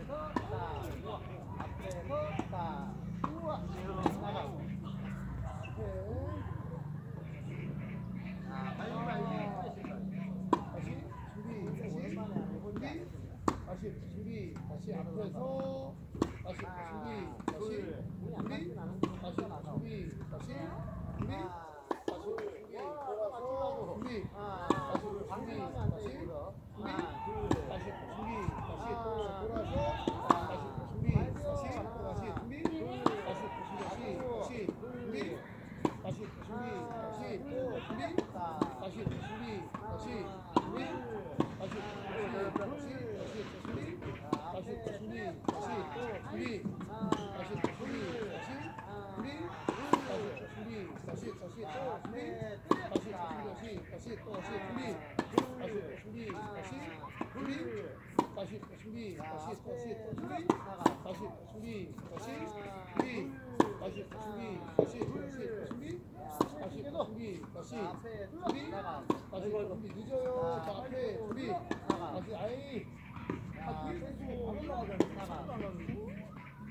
앞에서 딱 우와. 앞에서 딱 우와. 나가. 앞에. 자, 빨리. 다시 준비 다시 오랜만에 안 해보니까 안 준비 했습니다. 다시 준비 다시 앞에서 다시 준비 다시 운이 안 준비 맞진 않은 다시 거 나서. 준비 다시 준비 다시 준비 돌아서 준비 다시 준비 방심하면 안 돼, 다시 이거. 준비 하나, 둘. 다시 준비 다시 또 돌아서 다시 준비 다시 또 다시 준비 다시 준비 다시 준비 다시 준비 다시 또 준비 다시 준비 다시 준비 다시 준비 다시 준비 다시 또 준비 다시 준비 다시 준비 다시 준비 다시 또 준비 다시 다시 또 다시 준비 다시 준비 다시 준비 다시 준비 다시 또 준비 다시 준비 다시 준비 다시 준비 다시 준비 다시 준비 다시 앞에 준비 나가. 다시 준비 늦어요. 자 앞에 준비 다시 아이 자, 뒤에 빼고 선수 안 흘러 올라가잖아. 나가.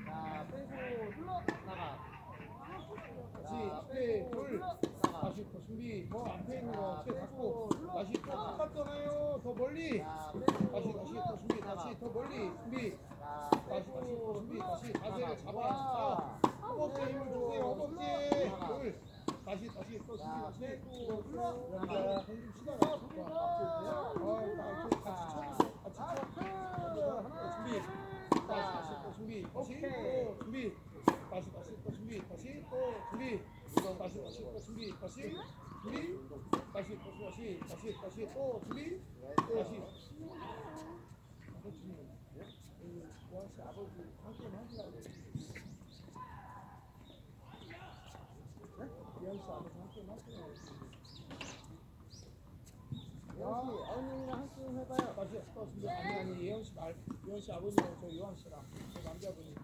자, 빼고 흘러 나가. 다시 자, 앞에 빼고 둘 흘러 나가. 다시 또 준비 더 앞에 있는 자, 거채 잡고 빼고 다시 또 나가. 똑같잖아요. 더 멀리 자, 다시 빼고 다시 또 준비 나가. 다시 더 멀리 준비 자, 다시 또 빼고 준비 흘러 다시 자세를 나가. 잡아 자 허벅지에 힘을 주세요. 허벅지에 나가. 둘 다시 또 준비 자, 다시 빼고 흘러 자 나가. 공좀 쉬다가 준비 다시 또 준비 다시 또 준비 다시 또 준비 다시 또 준비 다시 또 준비 다시 준비 다시 또 다시 또 준비 다시 아버지 아버지 함께 하시라고 이현 씨 아버지 함께 하시라고 영씨, 어머님이랑 한 게임 해봐요. 다시 또 준비 아니 예원 씨 예원 씨 아버지랑 저 요한 씨랑 저 남자분이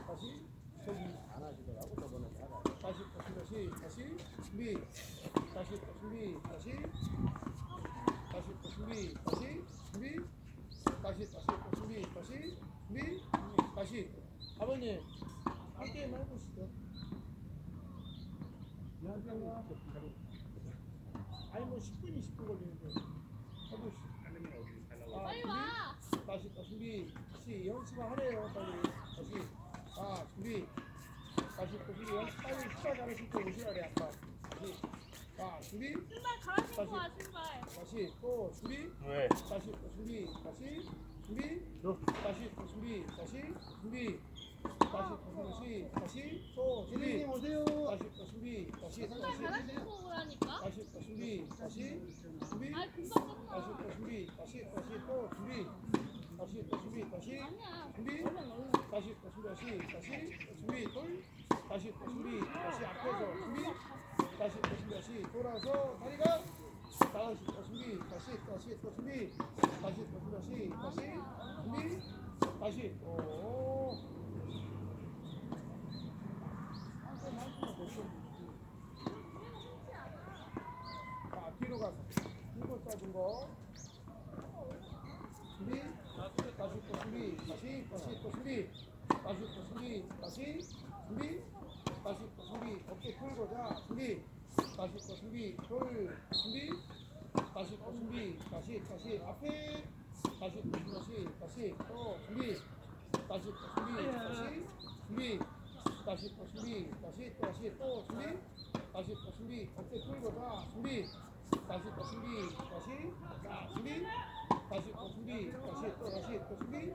다시 저기 안 하시더라고, 저번에 내가. 다시 또 다시 준비 다시 또 준비 다시 또 준비 다시 준비 다시 또 준비 다시 준비 다시 아버님 한 게임 해보시죠. 아니 뭐 10분이 10분 걸리는데 해보시죠. 빨리 와. 다시 또 준비 다시 연습을 하래요 빨리 다시 준비 다시 또 준비 연습 빨리 시작 잘하실 때 오시라 그래 아까 다시 준비 신발 갈아 신고 와 신발. 다시 또 준비 왜? 다시 또 준비 다시 준비 다시 또 준비 다시 준비 다시 또 준비 지리님 오세요. 다시 또 준비 다시 신발 갈아 신고 오라니까. 다시 또 준비 다시 준비 아 금방 다시 끝나. 또 준비 다시 또 준비 다시 또 준비 다시 아니야. 준비 다시 또 준비 다시 준비 돌 다시 또 준비 다시 앞에서 준비 다시 또 준비 다시 돌아서 다리가 다시 또 준비 다시 또 준비 다시 또 준비 다시 준비 다시 오 자 뒤로 가서 이거 써준 거 준비 다시 또 준비 다시 또 준비 다시 또 준비 다시 준비 다시 또 준비 어깨 풀고 자 준비 다시 또 준비 돌 준비 다시 또 준비 다시 앞에 다시 또 다시 또 준비 다시 또 준비 다시 준비 다시 또 준비 다시 또 준비 다시 또 준비 어깨 풀고 자 준비 다시 또 준비 다시 자 준비 다시 또 준비 다시 또 준비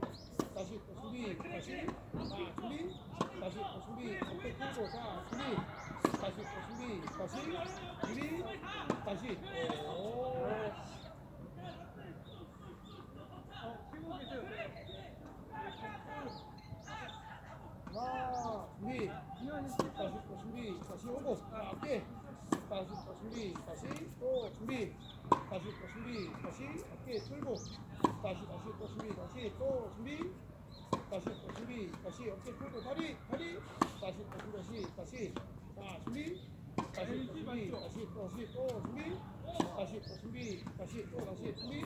다시 또 준비 다시 자 준비 다시 또 준비 어깨 풀고 자 준비 다시 또 준비 다시 준비 다시 오 하나 준비 다시 또 준비 다시 오고 어깨 다시 또 준비 다시 또 준비 다시 또 준비 다시 어깨 풀고 다시 또 준비 다시 또 준비 다시 또 준비 다시 어깨 풀고 다리 다시 또 준비 다시 자 준비 다시 또 준비 다시 또 준비 다시 또 준비 다시 또 준비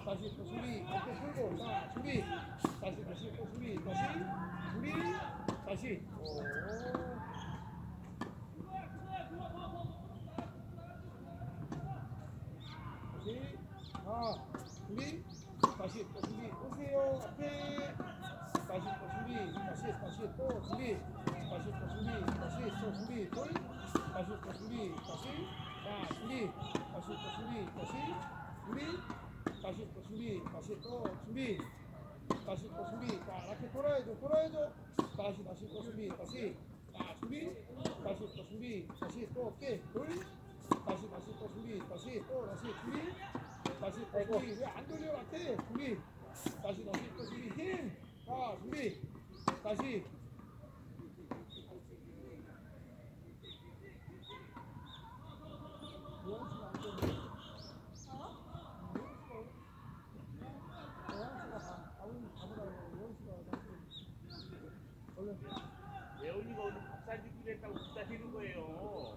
다시 또 준비 어깨 풀고 자 준비 다시 다시. 다시. 자, 준비. 다시 또 준비. 오세요. 앞에. 다시 또 준비. 다시 또 준비. 다시 또 준비. 다시 또 준비. 둘. 다시 또 준비. 다시. 자, 준비. 다시 또 준비. 다시. 준비. 다시 또 준비. 다시 또 준비. 다시 또 준비. 자, 이렇게 돌아야죠. 다시 또 준비. 다시. 자, 준비. 다시 또 준비. 다시 또 어깨. 둘. 다시 또 준비. 다시 준비. 다시 또 준비. 왜 안 돌려? 라떼. 준비. 다시 또 준비. 힘. 자, 준비. 다시. 예원이가 오늘 밥 사주기로 했다고 기다리는 거예요.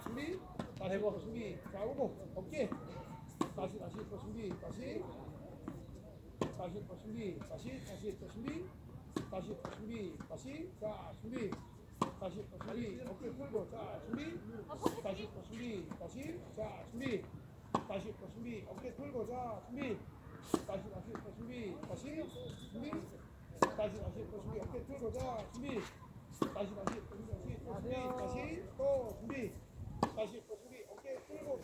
준비. 다시 또 준비. 자, 오고. 어깨. 다시 또 준비. 다시 또 준비. 다시 또 준비. 자, 준비. 다시 또 준비. 어깨 풀고. 자, 준비. 다시 또 준비. 자, 준비. 다시 또 준비. 어깨 풀고. 자, 준비. 다시 또 준비. 준비. 다시 또 준비. 어깨 풀고. 자, 준비. 다시 또 준비. 다시 또 준비. 어깨 풀고.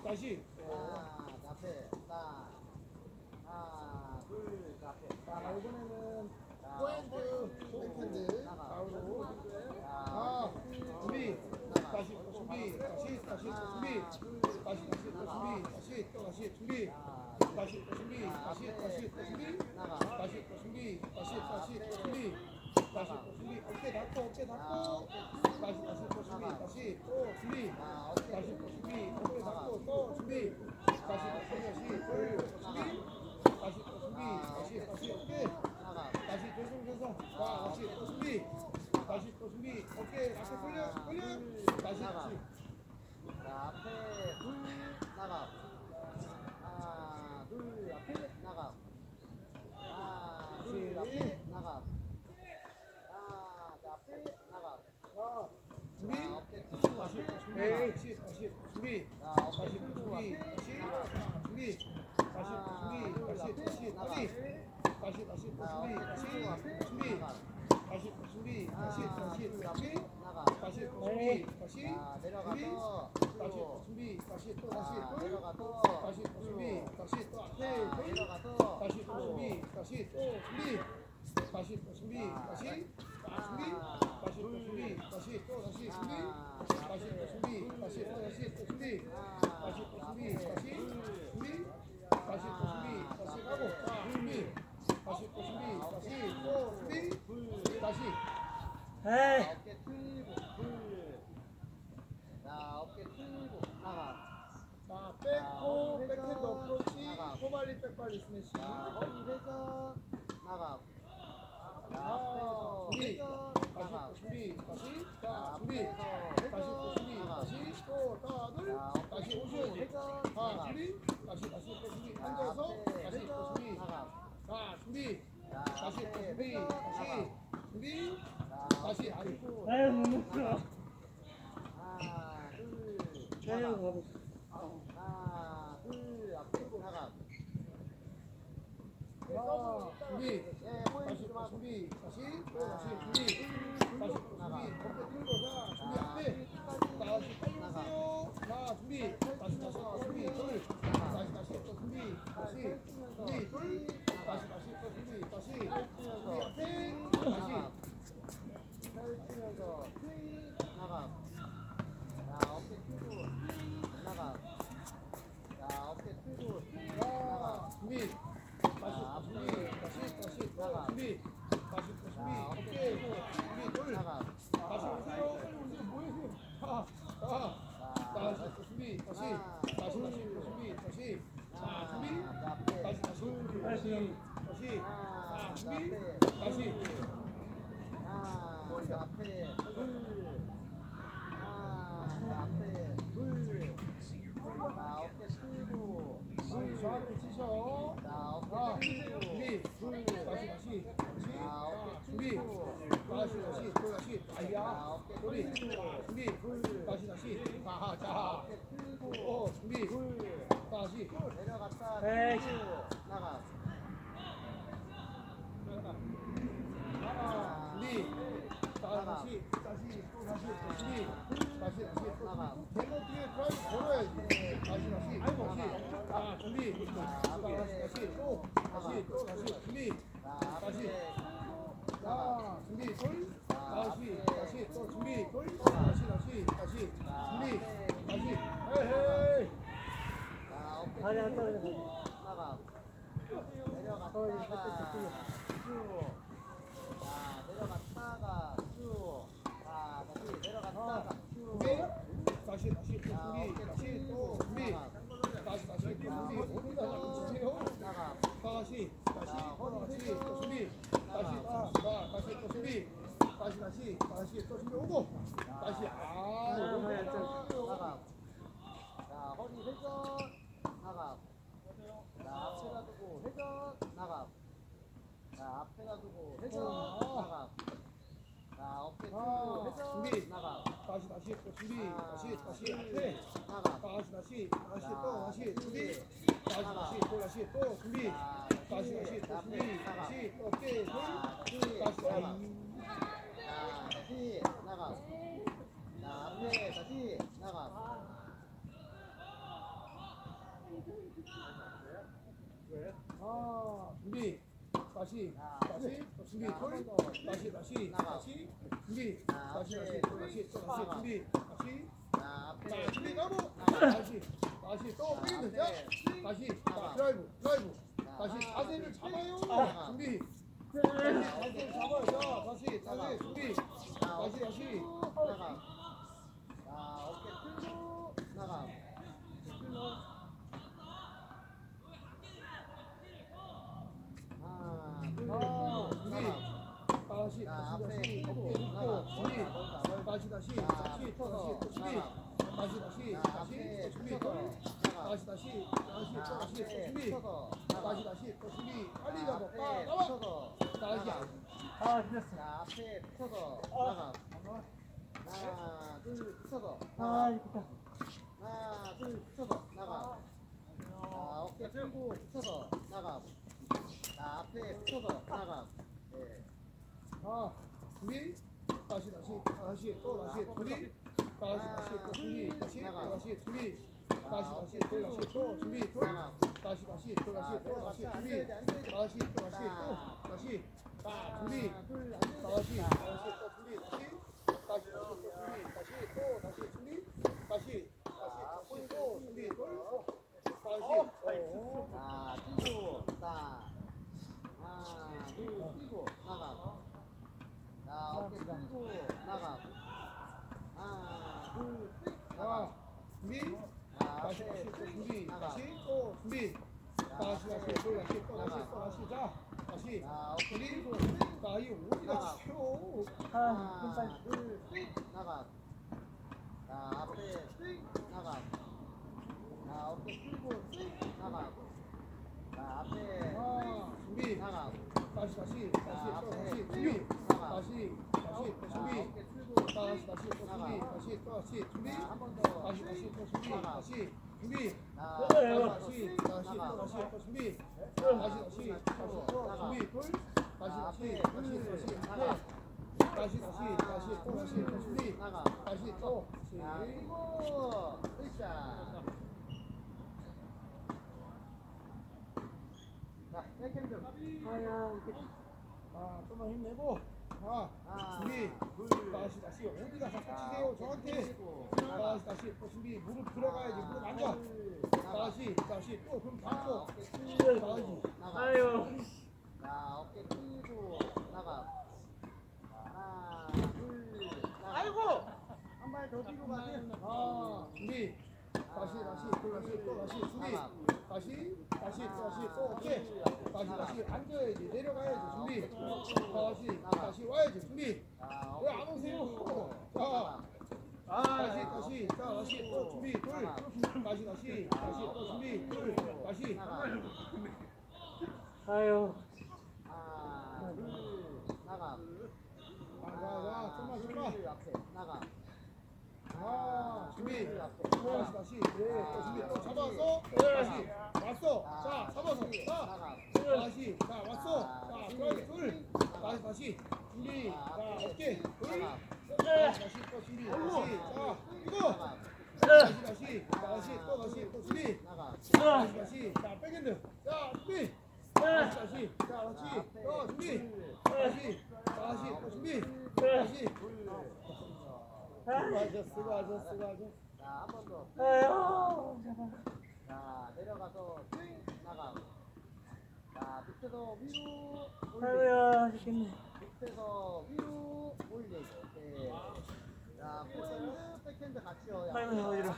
다시. 자, 앞에. 하나, 둘, 앞에. 자, 이번에는 자, 포핸드, 백핸드. 좌우로. 자, 준비. 다시 또 준비. 다시 또 준비. 다시 또 준비. 다시 또 준비. 다시 또 준비. 다시 또 준비. 다시 또 준비. 다시 또 준비. 어깨 닫고. 다시 또 준비. 다시 또 준비. 다시 또 준비. 어깨 닫고 또 준비. 다시 또 준비. 다시 또 준비. 다시 어깨. 다시 결승. 자, 다시 또 준비. 어깨 앞에 돌려. 다시. 자, 앞에 둘, 나가. 하나, 둘, 앞에 나가. 하나, 둘, 앞에 나가. 하나, 자, 앞에 나가. 자, 준비. 자, 어깨 쭉 다시 앞에 또 준비. 나가. 다시 또 준비. 자, 다시 어깨 또 쭉 준비. 앞에 다시 나가. 준비. 다시 또 준비. 다시 또 준비. 나가. 다시 또 준비. 자, 어깨 다시 쭉 앞에 준비. 나가. 다시 또 준비. 하나, 다시 둘, 앞에 나가. 다시 또 준비. 다시 자, 내려가서 다시 또 준비. 다시 또 자, 내려가서 다시 또 준비. 다시 또 앞에 자, 돌. 내려가서 다시 또 준비. 다시 또 준비. 다시 또 준비. 다시 자, 준비. 다시 또 준비. 다시 또 준비. 다시 또 준비. 다시 또 준비. 다시 또 준비. 다시 준비. 다시 또 준비. 다시 가고. 자, 준비. 다시 또 준비. 다시 또 준비. 다시. 어깨 틀고 둘. 자, 어깨 틀고 나가. 자, 백호, 백핸드 어프로치, 코발리, 백발리 스매시. 자, 허리 회전 나가. 자, 자, 앞에서 준비. 회전 다시 나가. 또 준비. 다시. 자, 자, 준비. 앞에서 다시 또 준비. 회전 나가. 다시 또 다들 자, 다시 어깨 오셔야지. 회전 자, 나가. 준비. 다시 또 준비. 자, 앉아서 앞에 다시 또 회전 준비. 나가. 자, 준비. 자, 다시 또 앞에 준비. 회전 다시 나가. 준비. 자, 다시 어깨 아니. 틀고 아유, 너무 나가. 하나, 둘, 나가. 하나, 둘, 앞에 나가. 자, 준비. 예, 포인트 다시 좀 또 하고. 준비. 다시 또 다시 준비. 다시 또 준비. 나가. 어깨 들고 자, 준비 자, 앞에. 다시 빨리 나가. 오세요. 자, 준비. 다시 또 준비. 둘. 다시 또 준비. 다시 준비. 둘. 다시 또 준비. 다시 준비 앞에. 나가. 다시. 펼치면서 트윗 나가. 자, 어깨 틀고 나가. 자, 어깨 틀고 나가. 자, 준비. 다시 또 준비. 다시 또 준비. 다시 또 준비. 어깨 준비. 둘. 나가. 다시 오세요. 빨리 오세요. 뭐예요? 자, 다시 또 준비. 다시 또 준비. 다시. 자, 준비. 자, 앞에 다시. 둘. 쉬어. 자, 자, 어깨 풀고. 준비. 다시. 자, 어깨 자, 준비. 풀고. 다시. 또 다시. 자, 아이야. 어깨 소리. 풀고. 준비. 다시. 자. 어깨 풀고. 준비. 다시. 내려갔다. 에이. 풀고. 나가. 준비. 다시. 또 준비. 다시. 또 나가. 벨로 뒤에 드라이브 걸어야지. 다시. 자, 준비. 다시. 또 준비. 자, 다시. 앞에. 자, 준비. 돌. 다시. 또 준비. 돌. 다시. 준비. 다시. 헤이. 자, 어깨 다리 안 풀고. 떨어져. 나가. 내려갔다가 쭉. 자, 내려갔다가 쭉. 자, 다시 내려갔다가 쭉. 준비. 다시. 또 준비. 자, 어깨 다시. 또 풀고. 준비. 나가. 다시. 또 준비. 어디다 자꾸 주세요. 나가. 다시. 또 준비. 다시. 또 준비. 다시. 또 준비 오고. 다시. 나가. 자, 허리 회전. 나가. 자, 앞에다 두고 회전. 나가. 자, 앞에다 두고 회전. 나가. 자, 어깨 풀고 회전. 준비. 나가. 다시. 또 준비. 다시. 앞에. 나가. 다시. 또 준비. 다시. 또 준비. 자, 다시. 또 준비. 나가. 다시. 또 어깨. 자, 다시. 나가. 자, 다시 나가. 자, 앞에 다시 나가. 준비. 다시. 또 준비. 한 번 더. 다시. 나가. 준비. 자, 다시. 앞에 또 준비. 다시. 자, 앞에 자, 준비 가고. 나가. 다시. 또 프리드. 자, 다시. 자, 드라이브. 다시 자세를 잡아요. 준비. 자세를 잡아요. 자, 다시. 준비. 자, 다시. 나가. 자, 어깨 풀고 나가. 하나, 둘, 준비. 나가. 다시. 자, 앞에 어깨 풀고 눕고. 나가. 준비. 멀다. 다시. 또 준비. 다시. 또 준비. 나가. 자, 앞에 또 준비. 펴서 나가. 다시. 자, 또 준비. 펴서 나가. 또 준비. 빨리 자, 잡아. 앞에 나와. 펴서 다시. 나가. 아, 됐어. 자, 앞에 펴서 나가. 하나, 둘, 펴서 아, 나가. 이쁘다. 하나, 둘, 펴서 나가. 자, 어깨 풀고 펴서 나가. 자, 앞에 펴서 나가. 네. 준비. 다시. 또 준비. 다시. 또 준비. 또 준비. 또 준비. 나가. 다시. 또 준비. 다시. 또 준비. 다시. 또 준비. 다시. 또 준비. 하나, 둘, 다시. 앉아. 준비. 다시. 또 준비. 자, 또 준비. 자, 뛰고 딱. 하나, 둘, 뛰고 나가. 자, 어깨 풀고 나가. 하나, 둘, 나가. 준비. 자, 다시. 앞에 또 준비. 나가. 다시. 또 준비. 다시. 자, 다시. 자, 어깨 준비. 풀고 자, 이 어디다 치워. 아, 좀 빨리. 하나, 둘, 나가. 자, 앞에 나가. 자, 어깨 풀고 나가. 자, 앞에 준비. 나가. 다시. 자, 준비. 나가. 다시. 자, 준비. 어깨 풀고 다시. 또 준비. 자, 한 번 더. 다시. 또 준비. 나가. 다시. 준비. 자, 다시. 또 준비. 나가. 다시. 또 준비. 나가. 준비. 돌. 자, 앞에 나가. 다시. 또 준비. 나가. 다시. 또. 자, 그리고 으쌰. 자, 백핸드. 아야, 이게. 좀만 힘내고. 준비. 다시. 어디다 자꾸 치세요. 저한테. 다시. 또 준비. 무릎 들어가야지. 무릎 앉아. 다시. 또 그럼 잡고. 어깨 풀고 나가. 아유. 자, 어깨 풀고 나가. 하나, 둘, 나가. 아이고! 한 발 더 뒤로 가세요. 준비. 다시. 또 준비. 다시. 또 오케이. 다시. 앉아야지. 내려가야지. 준비. 다시 와야지. 준비. 자, 왜 안 오세요? 나가. 다시. 다시 또 준비 둘 다시 또 준비 둘 다시 나가. 아유. 하나, 둘, 나가. 자 좀만 둘, 앞에 나가. 준비 둘, 앞에 다시 그래 또 준비 또 잡아서 다시 왔어 자 잡아서 자 나가. 다시 자 왔어 자 스트라이크 둘 다시 준비 자 어깨 둘 다시 또 준비 다시 자 이거 나가. 다시 또 준비 나가. 다시 자 백핸드 자 준비 다시 자 그렇지 또 준비 다시 또 준비 다시 수고하셨어 자, 한 번 더. 아유. 자, 내려가서 스윙 나가. 자, 밑에서 위로 올리기. 아유야, 죽겠네. 밑에서 위로 올리기. 오케이. 자, 포핸드, 백핸드 같이요. 아이고, 어지러워.